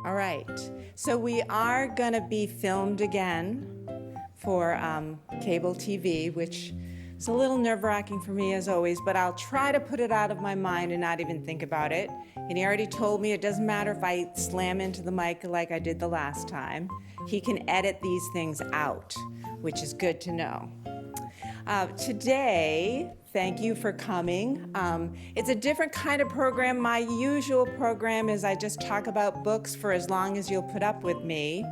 All right, so we are going to be filmed again for cable TV, which is a little nerve-wracking for me as always, but I'll try to put it out of my mind and not even think about it. And he already told me it doesn't matter if I slam into the mic like I did the last time. He can edit these things out, which is good to know. Today, thank you for coming. It's a different kind of program. My usual program is I just talk about books for as long as you'll put up with me.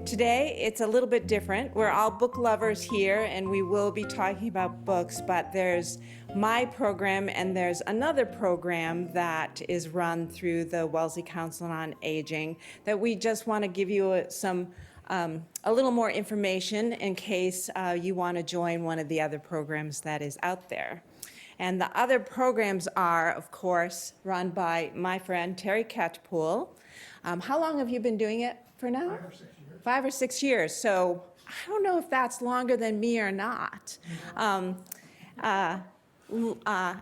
Today, it's a little bit different. We're all book lovers here, and we will be talking about books, but there's my program, and there's another program that is run through the Wellesley Council on Aging that we just want to give you a little more information in case you want to join one of the other programs that is out there. And the other programs are, of course, run by my friend Terry Catchpool. How long have you been doing it for now? 5 or 6 years. 5 or 6 years. So I don't know if that's longer than me or not.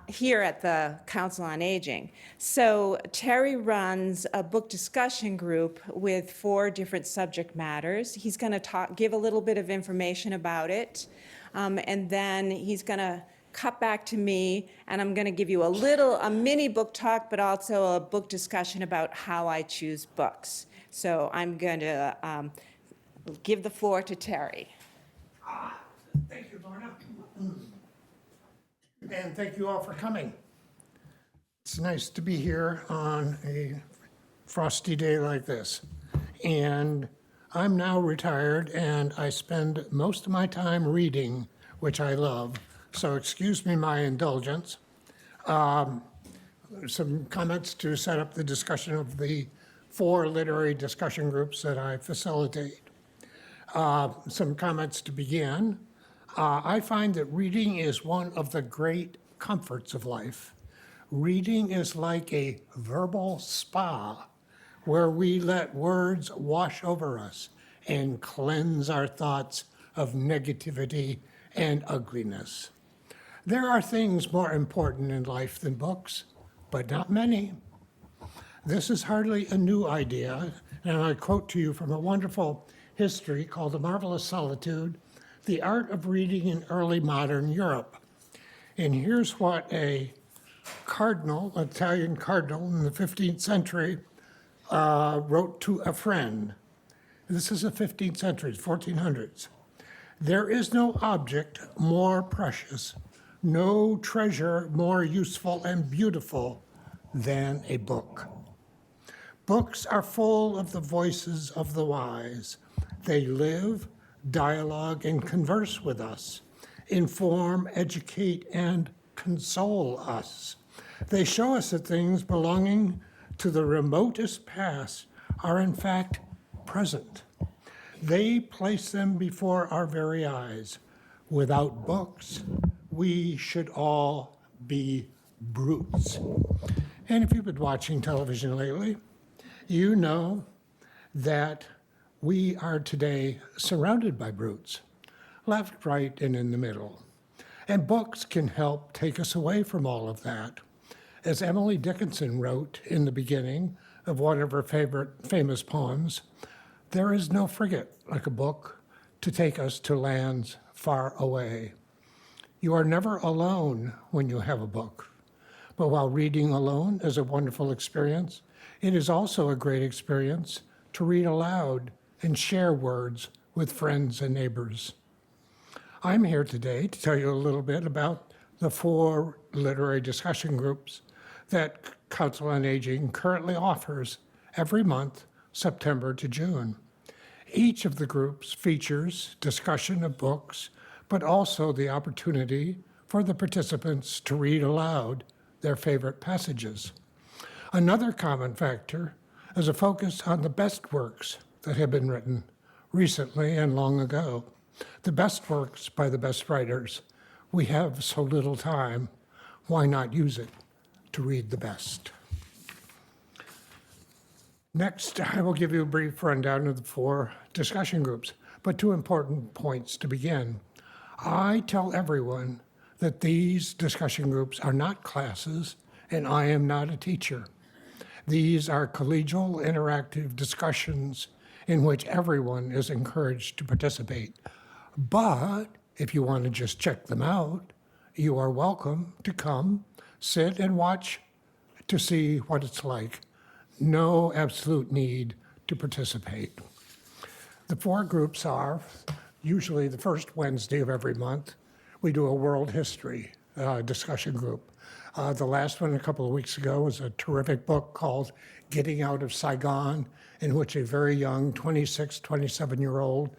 Here at the Council on Aging. So Terry runs a book discussion group with 4 different subject matters. He's going to give a little bit of information about it, and then he's going to cut back to me, and I'm going to give you a mini book talk, but also a book discussion about how I choose books. So I'm going to give the floor to Terry. Thank you, Lorna. And thank you all for coming. It's nice to be here on a frosty day like this. And I'm now retired, and I spend most of my time reading, which I love. So excuse me my indulgence. Some comments to set up the discussion of the 4 literary discussion groups that I facilitate. Some comments to begin. I find that reading is one of the great comforts of life. Reading is like a verbal spa where we let words wash over us and cleanse our thoughts of negativity and ugliness. There are things more important in life than books, but not many. This is hardly a new idea, and I quote to you from a wonderful history called The Marvelous Solitude, The Art of Reading in Early Modern Europe. And here's what a cardinal, Italian cardinal in the 15th century, wrote to a friend. This is the 15th century, 1400s. There is no object more precious, no treasure more useful and beautiful than a book. Books are full of the voices of the wise. They live, dialogue, and converse with us, inform, educate, and console us. They show us that things belonging to the remotest past are in fact present. They place them before our very eyes. Without books, we should all be brutes. And if you've been watching television lately, you know that we are today surrounded by brutes, left, right, and in the middle. And books can help take us away from all of that. As Emily Dickinson wrote in the beginning of one of her famous poems, there is no frigate like a book to take us to lands far away. You are never alone when you have a book. But while reading alone is a wonderful experience, it is also a great experience to read aloud and share words with friends and neighbors. I'm here today to tell you a little bit about the 4 literary discussion groups that Council on Aging currently offers every month, September to June. Each of the groups features discussion of books, but also the opportunity for the participants to read aloud their favorite passages. Another common factor is a focus on the best works that have been written recently and long ago. The best works by the best writers. We have so little time, why not use it to read the best? Next, I will give you a brief rundown of the 4 discussion groups, but 2 important points to begin. I tell everyone that these discussion groups are not classes, and I am not a teacher. These are collegial interactive discussions in which everyone is encouraged to participate. But if you want to just check them out, you are welcome to come, sit and watch to see what it's like. No absolute need to participate. The 4 groups are usually the first Wednesday of every month. We do a world history discussion group. The last one a couple of weeks ago was a terrific book called Getting Out of Saigon, in which a very young 26, 27-year-old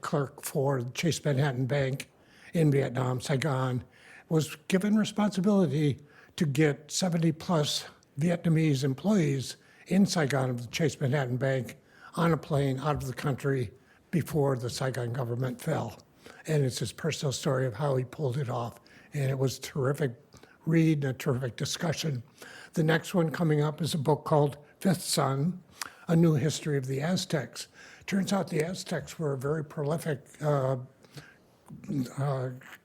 clerk for Chase Manhattan Bank in Vietnam, Saigon, was given responsibility to get 70-plus Vietnamese employees in Saigon of the Chase Manhattan Bank on a plane out of the country before the Saigon government fell. And it's his personal story of how he pulled it off. And it was a terrific read and a terrific discussion. The next one coming up is a book called Fifth Son, A New History of the Aztecs. Turns out the Aztecs were a very prolific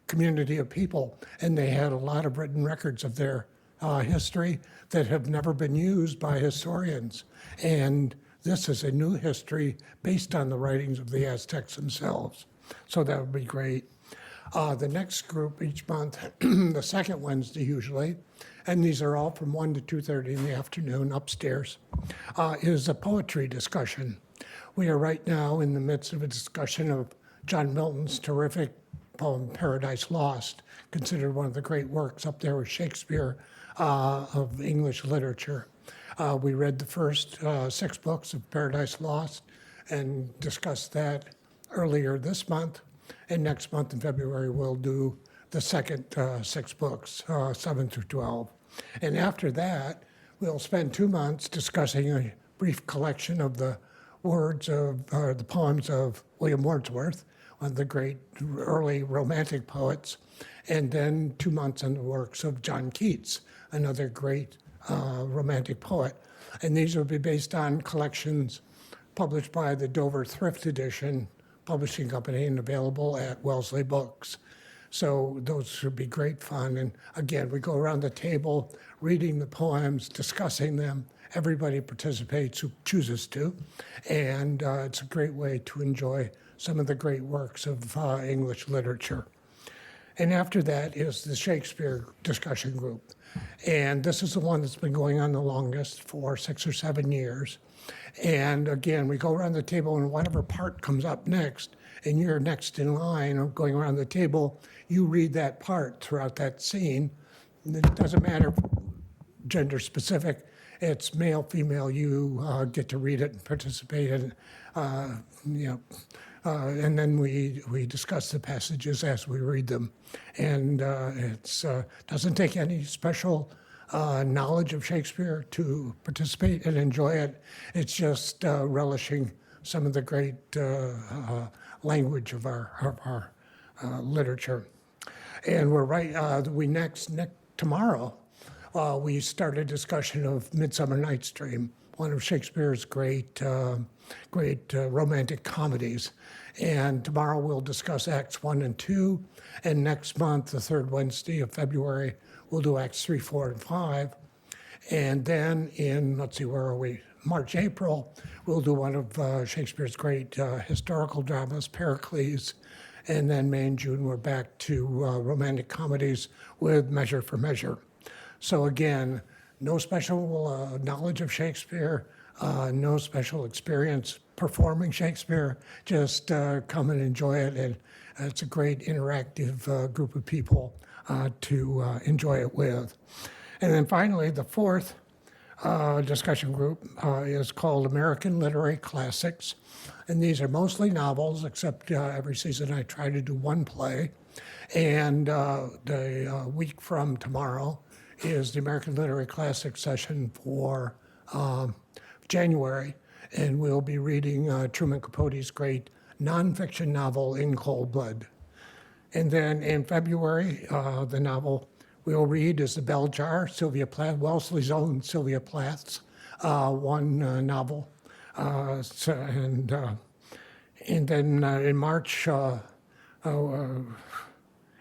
community of people, and they had a lot of written records of their history that have never been used by historians. And this is a new history based on the writings of the Aztecs themselves. So that would be great. The next group each month, the second Wednesday usually, and these are all from 1 to 2:30 in the afternoon upstairs, is a poetry discussion. We are right now in the midst of a discussion of John Milton's terrific poem Paradise Lost, considered one of the great works up there with Shakespeare of English literature. We read the first 6 books of Paradise Lost and discussed that earlier this month. And next month in February, we'll do the second 6 books, 7 through 12. And after that, we'll spend 2 months discussing a brief collection of the words of the poems of William Wordsworth, one of the great early romantic poets, and then 2 months on the works of John Keats, another great romantic poet. And these will be based on collections published by the Dover Thrift Edition Publishing Company and available at Wellesley Books. So those should be great fun. And again, we go around the table reading the poems, discussing them. Everybody participates who chooses to. And it's a great way to enjoy some of the great works of English literature. And after that is the Shakespeare discussion group. And this is the one that's been going on the longest for 6 or 7 years. And again, we go around the table and whatever part comes up next, and you're next in line of going around the table, you read that part throughout that scene. And it doesn't matter gender specific, it's male, female, you get to read it and participate in, and then we discuss the passages as we read them. And it doesn't take any special knowledge of Shakespeare to participate and enjoy it. It's just relishing some of the great language of our literature. And we're right, tomorrow, we start a discussion of Midsummer Night's Dream, one of Shakespeare's great romantic comedies. And tomorrow we'll discuss Acts 1 and 2, and next month, the third Wednesday of February, we'll do Acts 3, 4, and 5. And then in, where are we? March, April, we'll do one of Shakespeare's great historical dramas, Pericles. And then May and June, we're back to romantic comedies with Measure for Measure. So again, no special knowledge of Shakespeare, no special experience performing Shakespeare, just come and enjoy it. And it's a great interactive group of people to enjoy it with. And then finally, the fourth discussion group is called American Literary Classics. And these are mostly novels, except every season I try to do one play. And the week from tomorrow is the American Literary Classics session for January. And we'll be reading Truman Capote's great nonfiction novel, In Cold Blood. And then in February, the novel we'll read is The Bell Jar, Sylvia Plath, Wellesley's own Sylvia Plath's one novel. And then in March,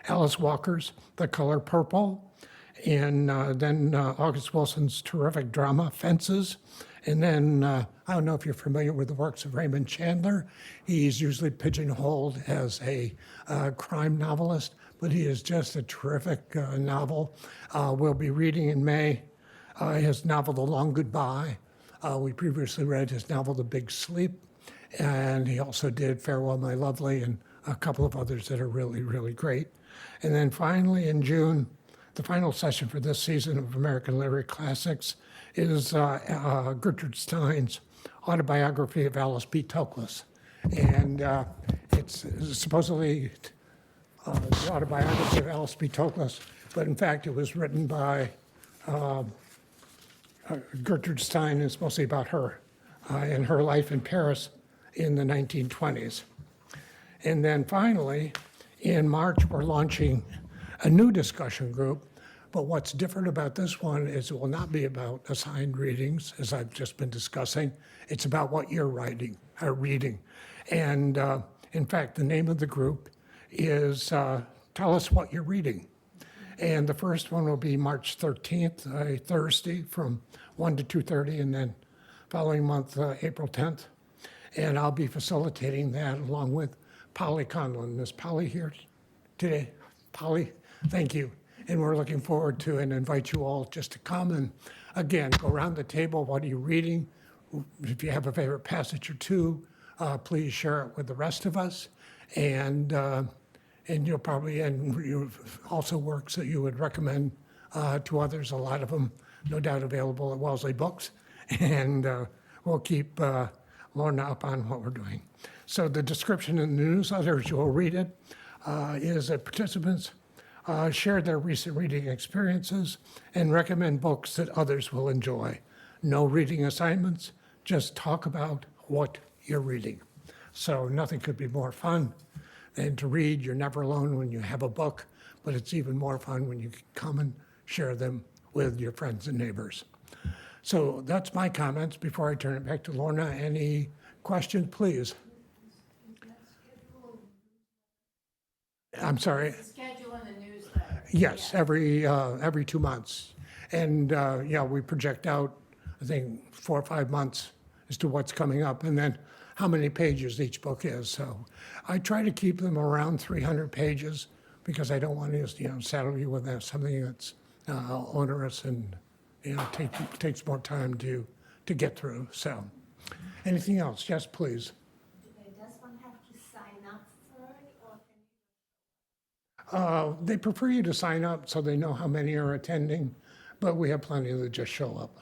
Alice Walker's The Color Purple. And then August Wilson's terrific drama, Fences. And then, I don't know if you're familiar with the works of Raymond Chandler. He's usually pigeonholed as a crime novelist, but he is just a terrific novel. We'll be reading in May his novel, The Long Goodbye. We previously read his novel, The Big Sleep. And he also did Farewell, My Lovely, and a couple of others that are really, really great. And then finally, in June, the final session for this season of American Literary Classics is Gertrude Stein's autobiography of Alice B. Toklas. And it's supposedly the autobiography of Alice B. Toklas, but in fact, it was written by Gertrude Stein. It's mostly about her and her life in Paris in the 1920s. And then finally, in March, we're launching a new discussion group. But what's different about this one is it will not be about assigned readings, as I've just been discussing. It's about what you're reading. And in fact, the name of the group is Tell Us What You're Reading. And the first one will be March 13th, a Thursday from 1 to 2:30, and then following month, April 10th. And I'll be facilitating that along with Polly Conlon. Is Polly here today? Polly, thank you. And we're looking forward to and invite you all just to come and, again, go around the table. What are you reading? If you have a favorite passage or two, please share it with the rest of us. And you'll probably, and you also works that you would recommend to others, a lot of them no doubt available at Wellesley Books. And we'll keep Lorna up on what we're doing. So the description in the newsletter, as you'll read it, is that participants share their recent reading experiences and recommend books that others will enjoy. No reading assignments, just talk about what you're reading. So nothing could be more fun than to read. You're never alone when you have a book, but it's even more fun when you can come and share them with your friends and neighbors. So that's my comments. Before I turn it back to Lorna, any questions, please? I'm sorry. Schedule in the newsletter. Yes, every 2 months. And yeah, we project out, I think, 4 or 5 months as to what's coming up, and then how many pages each book is. So I try to keep them around 300 pages because I don't want to, saddle you with something that's onerous and takes more time to get through. So, anything else? Yes, please. Does one have to sign up for it, or can They prefer you to sign up so they know how many are attending, but we have plenty that just show up.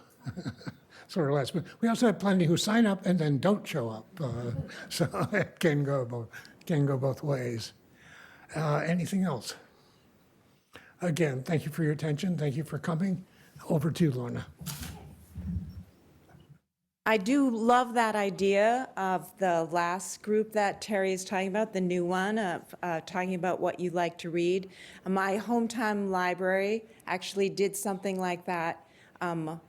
Sort of less. But we also have plenty who sign up and then don't show up. So it can go both ways. Anything else? Again, thank you for your attention. Thank you for coming. Over to you, Lorna. I do love that idea of the last group that Terry is talking about, the new one, of talking about what you like to read. My hometown library actually did something like that.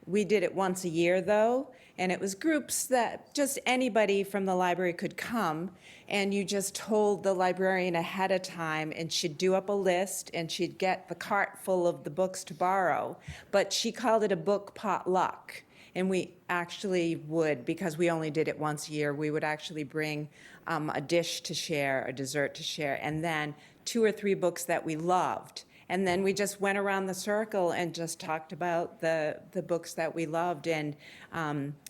We did it once a year, though, and it was groups that just anybody from the library could come, and you just told the librarian ahead of time, and she'd do up a list, and she'd get the cart full of the books to borrow. But she called it a book potluck. And we actually would, because we only did it once a year, we would actually bring a dish to share, a dessert to share, and then 2 or 3 books that we loved. And then we just went around the circle and just talked about the books that we loved. And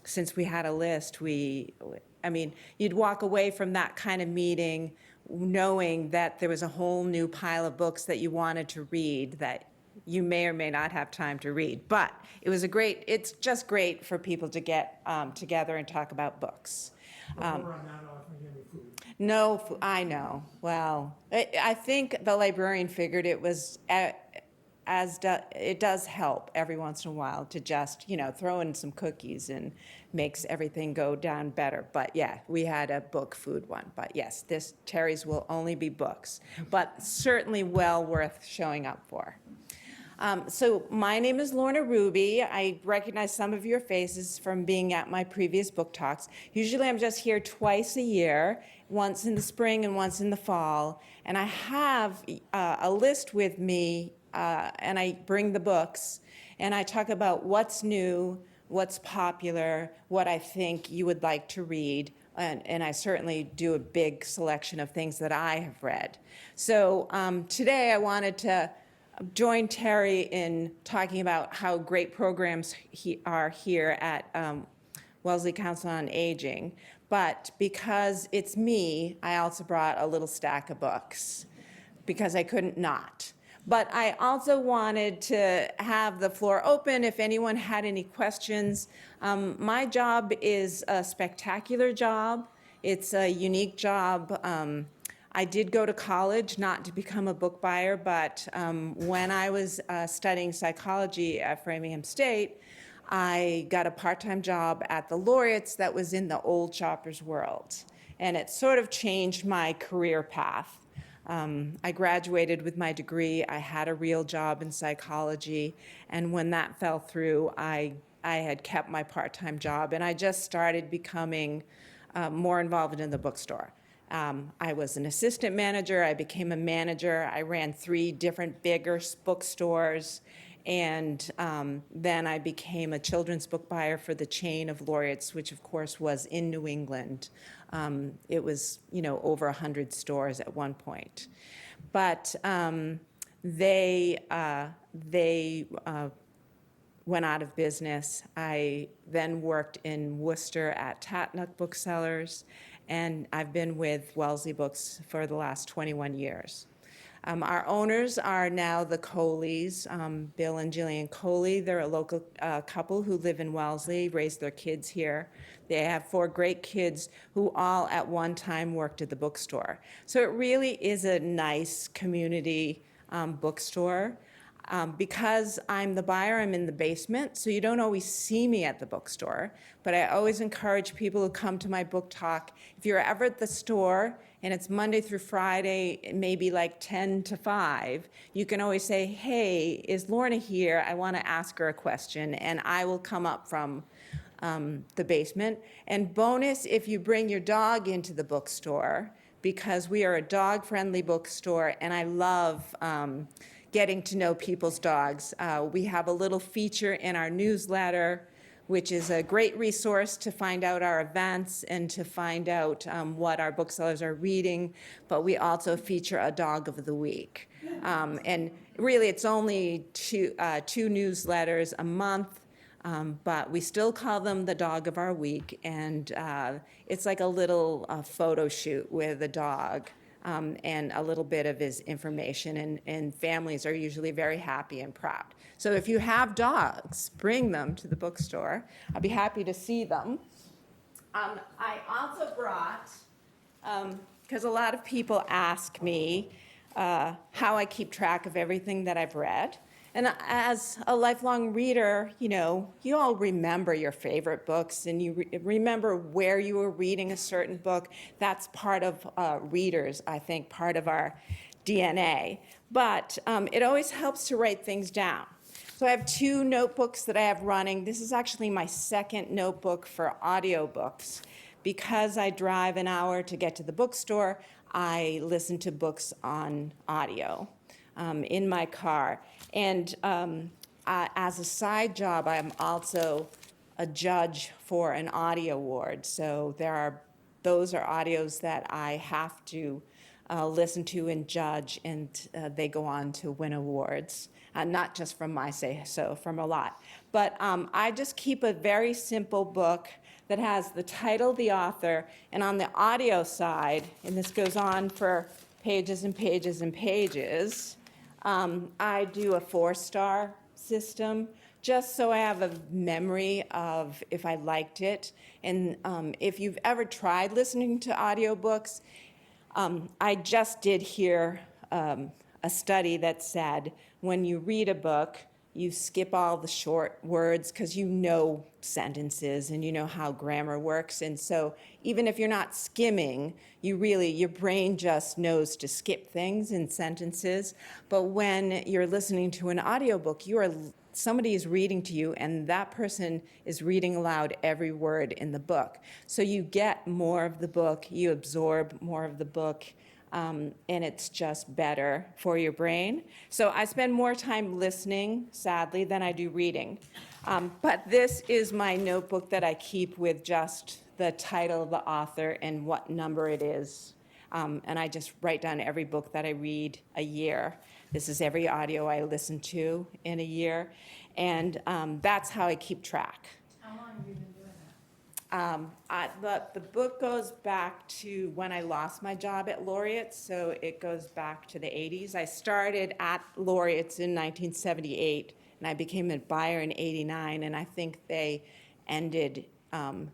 since we had a list, you'd walk away from that kind of meeting knowing that there was a whole new pile of books that you wanted to read that you may or may not have time to read. But it's just great for people to get together and talk about books. No, I know. Well, I think the librarian figured it was, it does help every once in a while to just, throw in some cookies and makes everything go down better. But yeah, we had a book food one. But yes, Terry's will only be books, but certainly well worth showing up for. So my name is Lorna Ruby. I recognize some of your faces from being at my previous book talks. Usually I'm just here twice a year, once in the spring and once in the fall. And I have a list with me and I bring the books, and I talk about what's new, what's popular, what I think you would like to read, and I certainly do a big selection of things that I have read. So today I wanted to join Terry in talking about how great programs are here at Wellesley Council on Aging. But because it's me, I also brought a little stack of books because I couldn't not. But I also wanted to have the floor open if anyone had any questions. My job is a spectacular job. It's a unique job. I did go to college not to become a book buyer, but when I was studying psychology at Framingham State, I got a part-time job at the Laureates that was in the old Shoppers World. And it sort of changed my career path. I graduated with my degree. I had a real job in psychology. And when that fell through, I had kept my part-time job. And I just started becoming more involved in the bookstore. I was an assistant manager. I became a manager. I ran 3 different bigger bookstores. And then I became a children's book buyer for the chain of Laureates, which of course was in New England. It was, over 100 stores at one point. But they went out of business. I then worked in Worcester at Tatnuck Booksellers, and I've been with Wellesley Books for the last 21 years. Our owners are now the Coleys, Bill and Jillian Coley. They're a local couple who live in Wellesley, raised their kids here. They have 4 great kids who all at one time worked at the bookstore. So it really is a nice community bookstore. Because I'm the buyer, I'm in the basement, so you don't always see me at the bookstore. But I always encourage people who come to my book talk, if you're ever at the store and it's Monday through Friday, maybe like 10 to 5, you can always say, hey, is Lorna here? I want to ask her a question, and I will come up from the basement. And bonus, if you bring your dog into the bookstore, because we are a dog-friendly bookstore, and I love getting to know people's dogs. We have a little feature in our newsletter, which is a great resource to find out our events and to find out what our booksellers are reading, but we also feature a dog of the week. And really, it's only two newsletters a month, but we still call them the dog of our week, and it's like a little photo shoot with a dog. And a little bit of his information, and families are usually very happy and proud. So if you have dogs, bring them to the bookstore. I'll be happy to see them. I also brought, because a lot of people ask me how I keep track of everything that I've read. And as a lifelong reader, you all remember your favorite books, and you remember where you were reading a certain book. That's part of readers, I think, part of our DNA. But it always helps to write things down. So I have 2 notebooks that I have running. This is actually my second notebook for audiobooks. Because I drive an hour to get to the bookstore, I listen to books on audio in my car. And as a side job, I'm also a judge for an audio award. So those are audios that I have to listen to and judge, and they go on to win awards. Not just from my say-so, from a lot. But I just keep a very simple book that has the title, the author, and on the audio side, and this goes on for pages and pages and pages, I do a 4-star system just so I have a memory of if I liked it. And if you've ever tried listening to audiobooks, I just did hear a study that said when you read a book, you skip all the short words because you know sentences and you know how grammar works. And so even if you're not skimming, your brain just knows to skip things in sentences. But when you're listening to an audiobook, somebody is reading to you, and that person is reading aloud every word in the book. So you get more of the book, you absorb more of the book, and it's just better for your brain. So I spend more time listening, sadly, than I do reading. But this is my notebook that I keep with just the title of the author and what number it is. And I just write down every book that I read a year. This is every audio I listen to in a year. And that's how I keep track. How long have you been doing that? The book goes back to when I lost my job at Laureate's, so it goes back to the 80s. I started at Laureate's in 1978, and I became a buyer in 89, and I think they ended in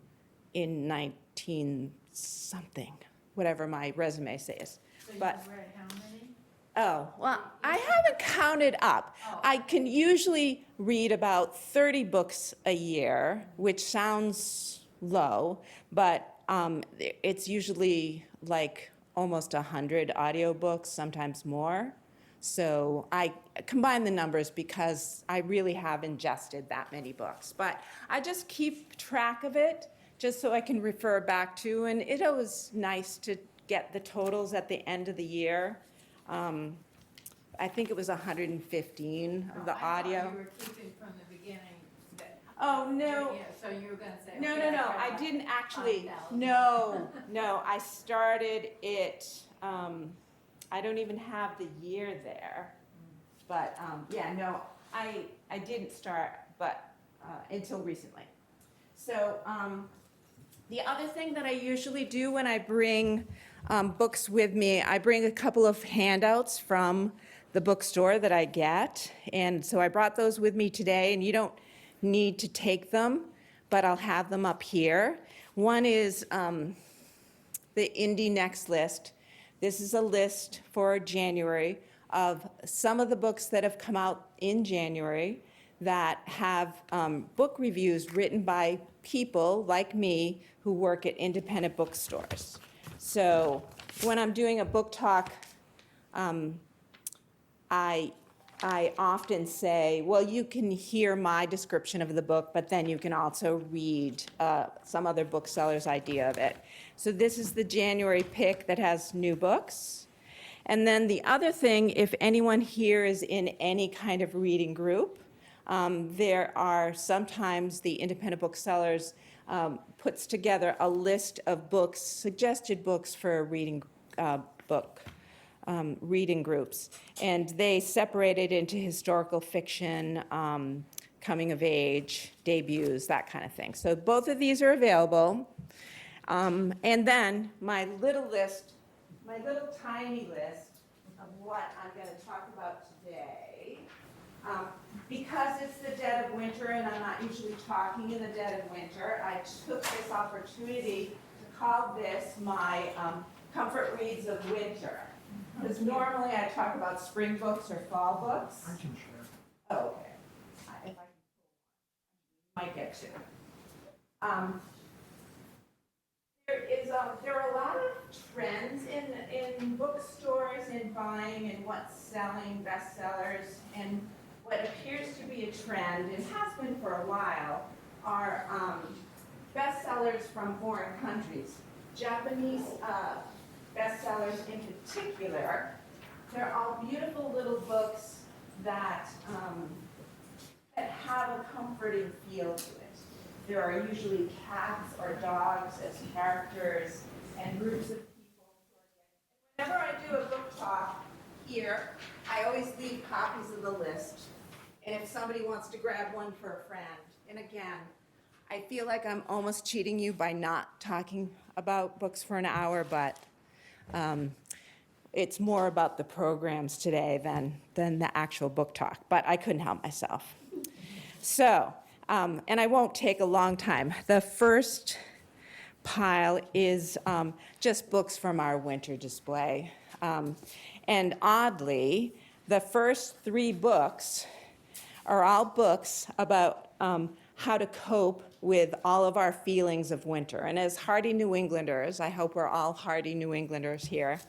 19-something, whatever my resume says. So you've But read how many? Oh, well, I haven't counted up. I can usually read about 30 books a year, which sounds low, but it's usually like almost 100 audiobooks, sometimes more. So I combine the numbers because I really have ingested that many books. But I just keep track of it just so I can refer back to, and it was nice to get the totals at the end of the year. I think it was 115 of the I thought audio. you were keeping from the beginning. Oh, no. Yeah, so you were gonna say. No, okay, no, no, read I about didn't actually, 5,000. no, I started it, I don't even have the year there. But, yeah, no, I didn't start, but, until recently. So, the other thing that I usually do when I bring books with me, I bring a couple of handouts from the bookstore that I get. And so I brought those with me today, and you don't need to take them, but I'll have them up here. One is the Indie Next list. This is a list for January of some of the books that have come out in January that have book reviews written by people like me who work at independent bookstores. So when I'm doing a book talk, I often say, well, you can hear my description of the book, but then you can also read some other bookseller's idea of it. So this is the January pick that has new books. And then the other thing, if anyone here is in any kind of reading group, there are sometimes the independent booksellers puts together a list of books, suggested books for a reading reading groups. And they separate it into historical fiction, coming of age, debuts, that kind of thing. So both of these are available. And then my little list, my little tiny list of what I'm going to talk about today. Because it's the dead of winter and I'm not usually talking in the dead of winter, I took this opportunity to call this my comfort reads of winter. Because normally I talk about spring books or fall books. I can share. Oh, okay. If I can pull one, might get to. There are a lot of trends in bookstores in buying and what's selling, bestsellers, and what appears to be a trend, and has been for a while, are bestsellers from foreign countries. Japanese bestsellers in particular. They're all beautiful little books that have a comforting feel to it. There are usually cats or dogs as characters and groups of people who are getting. Whenever I do a book talk here, I always leave copies of the list. And if somebody wants to grab one for a friend, and again, I feel like I'm almost cheating you by not talking about books for an hour, but it's more about the programs today than the actual book talk, but I couldn't help myself. So, and I won't take a long time. The first pile is just books from our winter display. And oddly, the first 3 books are all books about how to cope with all of our feelings of winter. And as hardy New Englanders, I hope we're all hardy New Englanders here,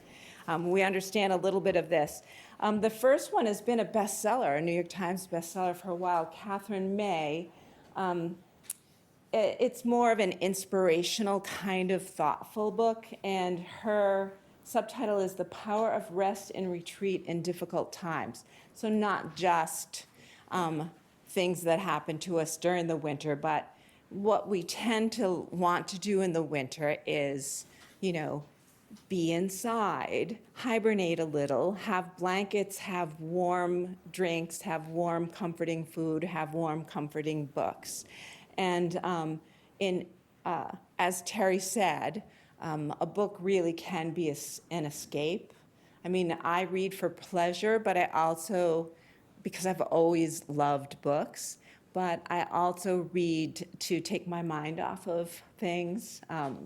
we understand a little bit of this. The first one has been a bestseller, a New York Times bestseller for a while, Catherine May. It's more of an inspirational kind of thoughtful book, and her subtitle is The Power of Rest and Retreat in Difficult Times. So not just things that happen to us during the winter, but what we tend to want to do in the winter is, be inside, hibernate a little, have blankets, have warm drinks, have warm, comforting food, have warm, comforting books. And as Terry said, a book really can be an escape. I mean, I read for pleasure, but I also, because I've always loved books, but I also read to take my mind off of things,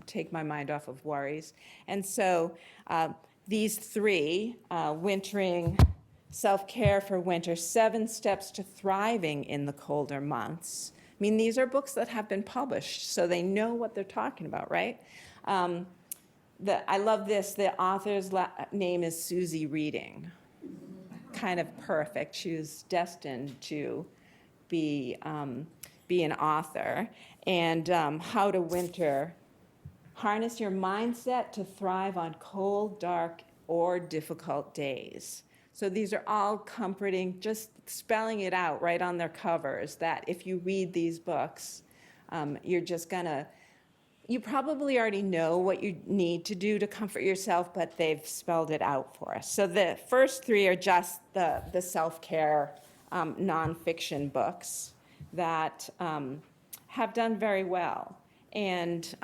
take my mind off of worries. And so these three, Wintering, Self-Care for Winter, 7 Steps to Thriving in the Colder Months. I mean, these are books that have been published, so they know what they're talking about, right? I love this. The author's name is Susie Reading. Kind of perfect. She was destined to be an author. And How to Winter. Harness your mindset to thrive on cold, dark, or difficult days. So these are all comforting, just spelling it out right on their covers, that if you read these books, you're just gonna, you probably already know what you need to do to comfort yourself, but they've spelled it out for us. So the first 3 are just the self-care nonfiction books that have done very well and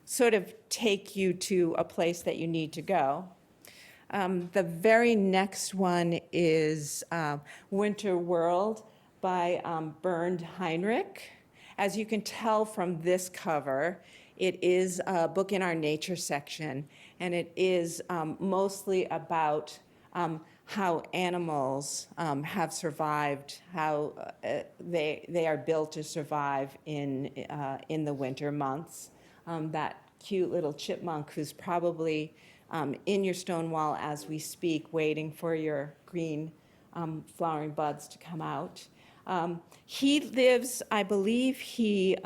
sort of take you to a place that you need to go. The very next one is Winter World by Bernd Heinrich. As you can tell from this cover, it is a book in our nature section, and it is mostly about how animals have survived, how they are built to survive in the winter months. That cute little chipmunk who's probably in your stone wall as we speak, waiting for your green flowering buds to come out. He lives, I believe he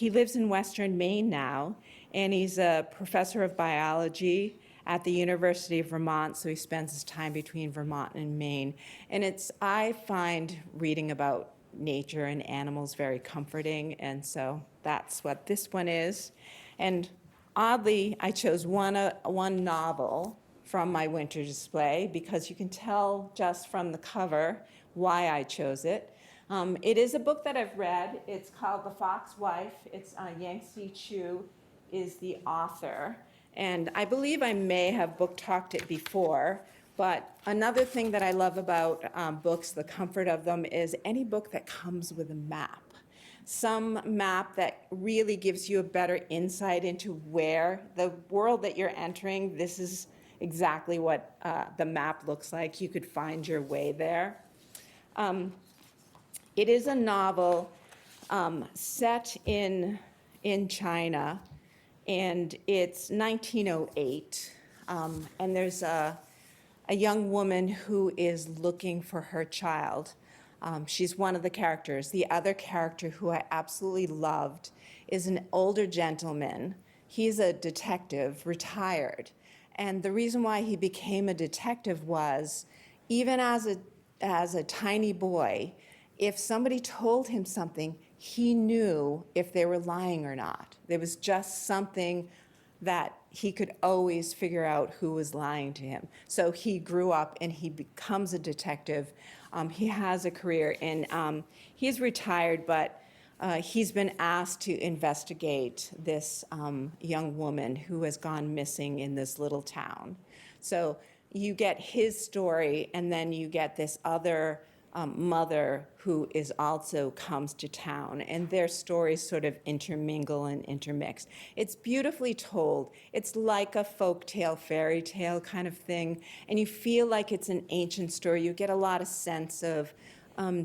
lives in Western Maine now, and he's a professor of biology at the University of Vermont, so he spends his time between Vermont and Maine. And I find reading about nature and animals very comforting, and so that's what this one is. And oddly, I chose one novel from my winter display because you can tell just from the cover why I chose it. It is a book that I've read. It's called The Fox Wife. It's Yangtze Chu is the author. And I believe I may have book talked it before, but another thing that I love about books, the comfort of them, is any book that comes with a map. Some map that really gives you a better insight into where the world that you're entering, this is exactly what the map looks like. You could find your way there. It is a novel set in China, and it's 1908, and there's a young woman who is looking for her child. She's one of the characters. The other character who I absolutely loved is an older gentleman. He's a detective, retired, and the reason why he became a detective was, even as a tiny boy, if somebody told him something, he knew if they were lying or not. There was just something that he could always figure out who was lying to him. So he grew up and he becomes a detective. He has a career, and he's retired, but he's been asked to investigate this young woman who has gone missing in this little town. So you get his story, and then you get this other mother who also comes to town, and their stories sort of intermingle and intermix. It's beautifully told. It's like a folk tale, fairy tale kind of thing, and you feel like it's an ancient story. You get a lot of sense of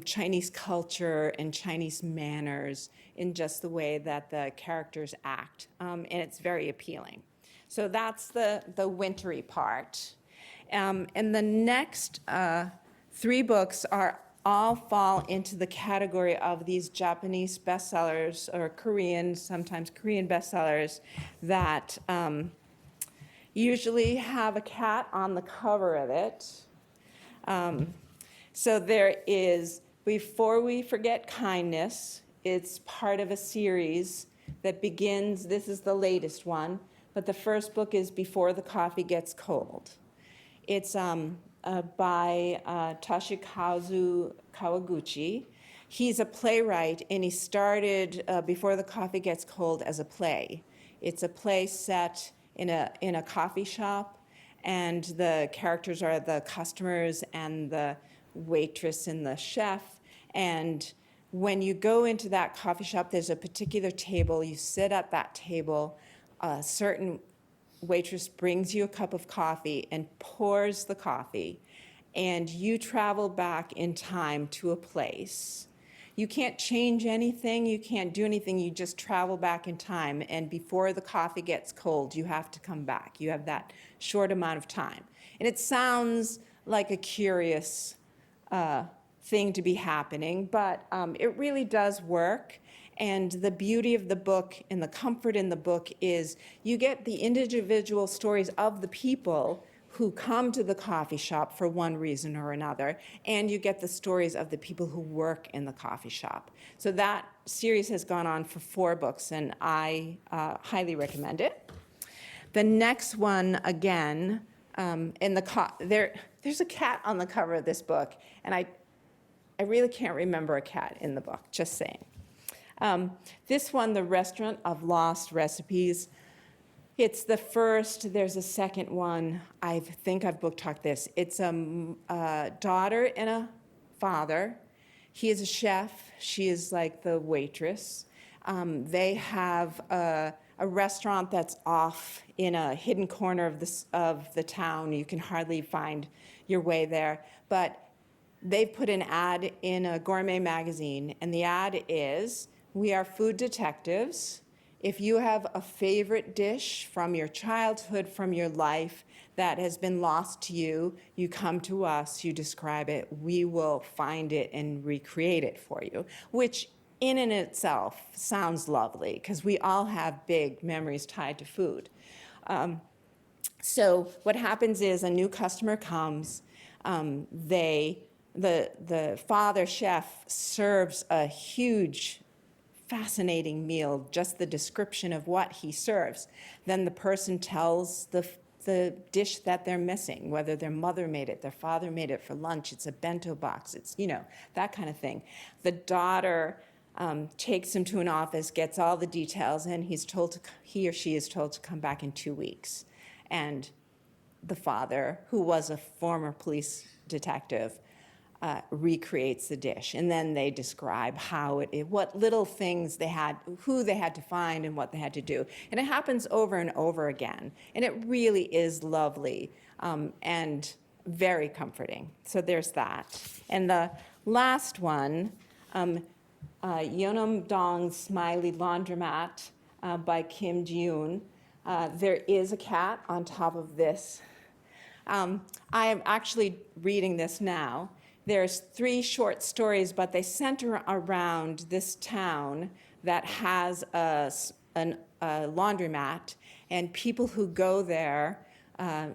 Chinese culture and Chinese manners in just the way that the characters act, and it's very appealing. So that's the wintry part. And the next 3 books all fall into the category of these Japanese bestsellers, or Korean, sometimes Korean bestsellers, that usually have a cat on the cover of it. So there is Before We Forget Kindness. It's part of a series that begins, this is the latest one, but the first book is Before the Coffee Gets Cold. It's by Toshikazu Kawaguchi. He's a playwright, and he started Before the Coffee Gets Cold as a play. It's a play set in a coffee shop, and the characters are the customers and the waitress and the chef. And when you go into that coffee shop, there's a particular table. You sit at that table. A certain waitress brings you a cup of coffee and pours the coffee, and you travel back in time to a place. You can't change anything, you can't do anything, you just travel back in time, and before the coffee gets cold, you have to come back. You have that short amount of time. And it sounds like a curious thing to be happening, but it really does work. And the beauty of the book and the comfort in the book is you get the individual stories of the people who come to the coffee shop for one reason or another, and you get the stories of the people who work in the coffee shop. So that series has gone on for 4 books, and I highly recommend it. The next one, again, there's a cat on the cover of this book, and I really can't remember a cat in the book, just saying. This one, The Restaurant of Lost Recipes, it's the first. There's a second one. I think I've book talked this. It's a daughter and a father. He is a chef. She is like the waitress. They have a restaurant that's off in a hidden corner of the town. You can hardly find your way there. But they've put an ad in a gourmet magazine, and the ad is, "We are food detectives. If you have a favorite dish from your childhood, from your life that has been lost to you, you come to us, you describe it, we will find it and recreate it for you," which in and itself sounds lovely because we all have big memories tied to food. So what happens is a new customer comes, the father chef serves a huge fascinating meal, just the description of what he serves. Then the person tells the dish that they're missing, whether their mother made it, their father made it for lunch, it's a bento box, it's, that kind of thing. The daughter takes him to an office, gets all the details, and he or she is told to come back in 2 weeks. And the father, who was a former police detective, recreates the dish, and then they describe what little things they had, who they had to find, and what they had to do. And it happens over and over again, and it really is lovely and very comforting. So there's that. And the last one, Yeonam Dong's Smiley Laundromat by Kim Ji-yoon. There is a cat on top of this. I am actually reading this now. There's 3 short stories, but they center around this town that has a laundromat, and people who go there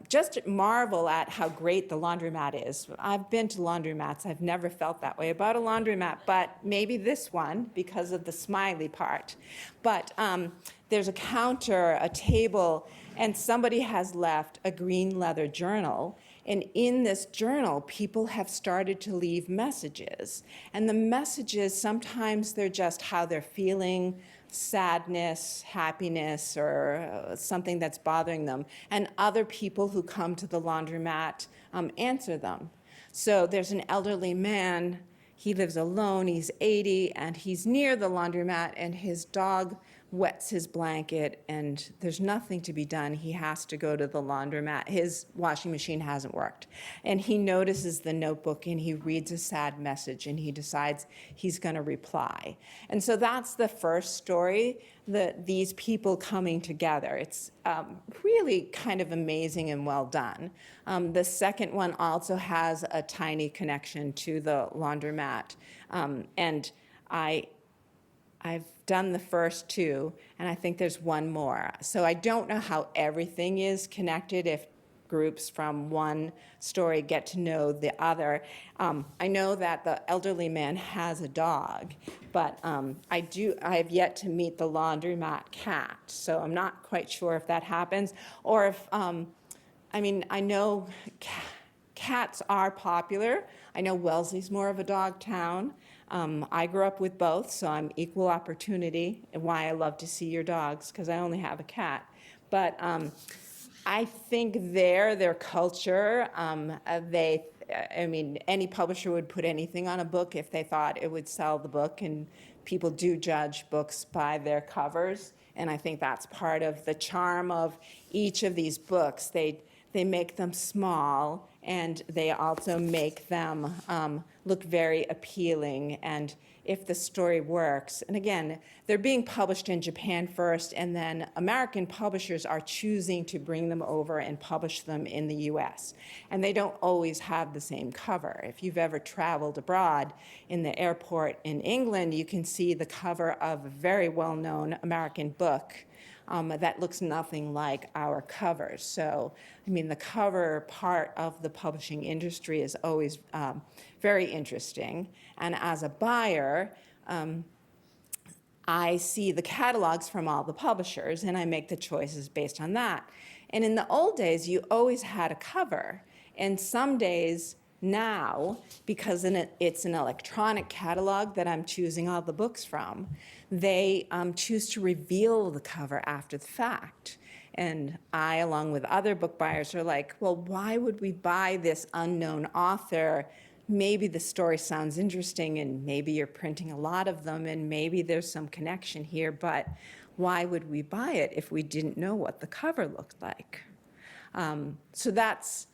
just marvel at how great the laundromat is. I've been to laundromats. I've never felt that way about a laundromat, but maybe this one because of the smiley part. But there's a counter, a table, and somebody has left a green leather journal. And in this journal, people have started to leave messages. And the messages, sometimes they're just how they're feeling, sadness, happiness, or something that's bothering them. And other people who come to the laundromat answer them. So there's an elderly man. He lives alone. He's 80, and he's near the laundromat, and his dog wets his blanket, and there's nothing to be done. He has to go to the laundromat. His washing machine hasn't worked. And he notices the notebook, and he reads a sad message, and he decides he's going to reply. And so that's the first story, these people coming together. It's really kind of amazing and well done. The second one also has a tiny connection to the laundromat. And I've done the first two, and I think there's one more. So I don't know how everything is connected if groups from one story get to know the other. I know that the elderly man has a dog, but I have yet to meet the laundromat cat, so I'm not quite sure if that happens, or if, I know cats are popular. I know Wellesley's more of a dog town. I grew up with both, so I'm equal opportunity, and why I love to see your dogs, because I only have a cat. But I think their culture, any publisher would put anything on a book if they thought it would sell the book, and people do judge books by their covers, and I think that's part of the charm of each of these books. They make them small, and they also make them look very appealing, and if the story works. And again, they're being published in Japan first, and then American publishers are choosing to bring them over and publish them in the US. And they don't always have the same cover. If you've ever traveled abroad in the airport in England, you can see the cover of a very well-known American book that looks nothing like our covers. So, the cover part of the publishing industry is always very interesting. And as a buyer, I see the catalogs from all the publishers, and I make the choices based on that. And in the old days, you always had a cover. And some days now, because it's an electronic catalog that I'm choosing all the books from, they choose to reveal the cover after the fact. And I, along with other book buyers, are like, well, why would we buy this unknown author? Maybe the story sounds interesting, and maybe you're printing a lot of them, and maybe there's some connection here, but why would we buy it if we didn't know what the cover looked like? So that's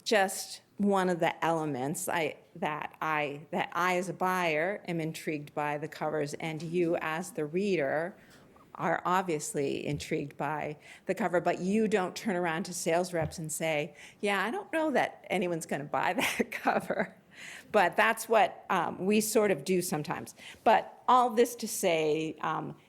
just one of the elements that I as a buyer am intrigued by the covers, and you as the reader are obviously intrigued by the cover, but you don't turn around to sales reps and say, yeah, I don't know that anyone's going to buy that cover. But that's what we sort of do sometimes. But all this to say,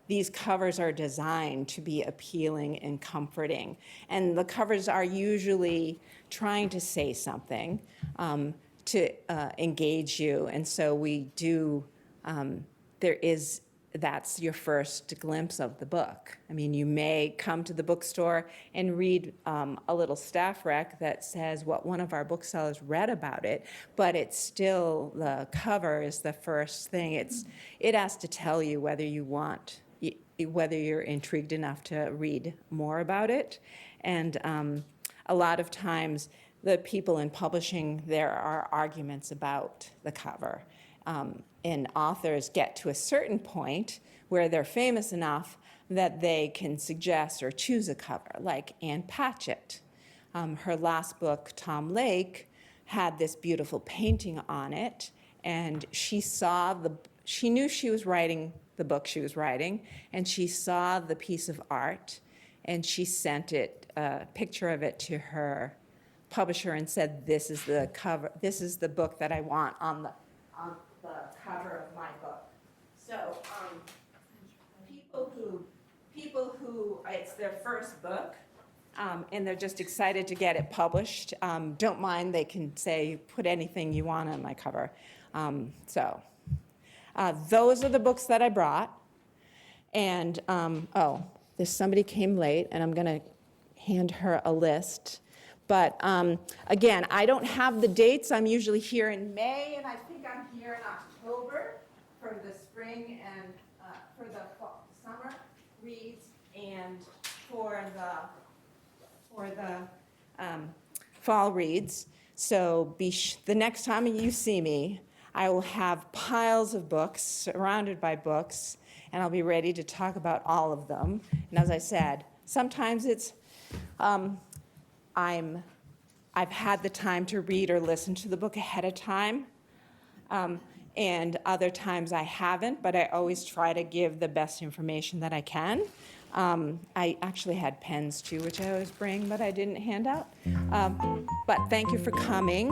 these covers are designed to be appealing and comforting. And the covers are usually trying to say something to engage you. And so we do, that's your first glimpse of the book. You may come to the bookstore and read a little staff rec that says what one of our booksellers read about it, but it's still, the cover is the first thing. It has to tell you whether you're intrigued enough to read more about it. And a lot of times, the people in publishing, there are arguments about the cover. And authors get to a certain point where they're famous enough that they can suggest or choose a cover, like Ann Patchett. Her last book, Tom Lake, had this beautiful painting on it, and she knew she was writing the book she was writing, and she saw the piece of art, and she sent a picture of it to her publisher and said, this is the cover, this is the book that I want on the cover of my book. So people who it's their first book, and they're just excited to get it published, don't mind, they can say, put anything you want on my cover. Those are the books that I brought. And, somebody came late, and I'm going to hand her a list. But again, I don't have the dates. I'm usually here in May, and I think I'm here in October for the spring and for the summer reads, and for the fall reads. So the next time you see me, I will have piles of books, surrounded by books, and I'll be ready to talk about all of them. And as I said, sometimes it's I've had the time to read or listen to the book ahead of time. and other times I haven't, but I always try to give the best information that I can. I actually had pens too, which I always bring, but I didn't hand out. But thank you for coming.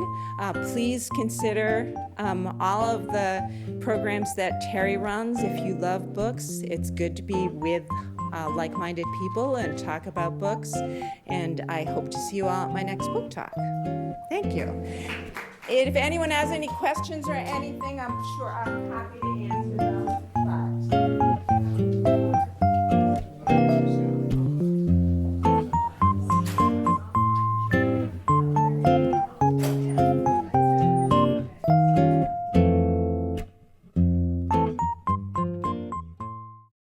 Please consider all of the programs that Terry runs. If you love books, it's good to be with like-minded people and talk about books. And I hope to see you all at my next book talk. Thank you. If anyone has any questions or anything, I'm sure I'm happy to answer.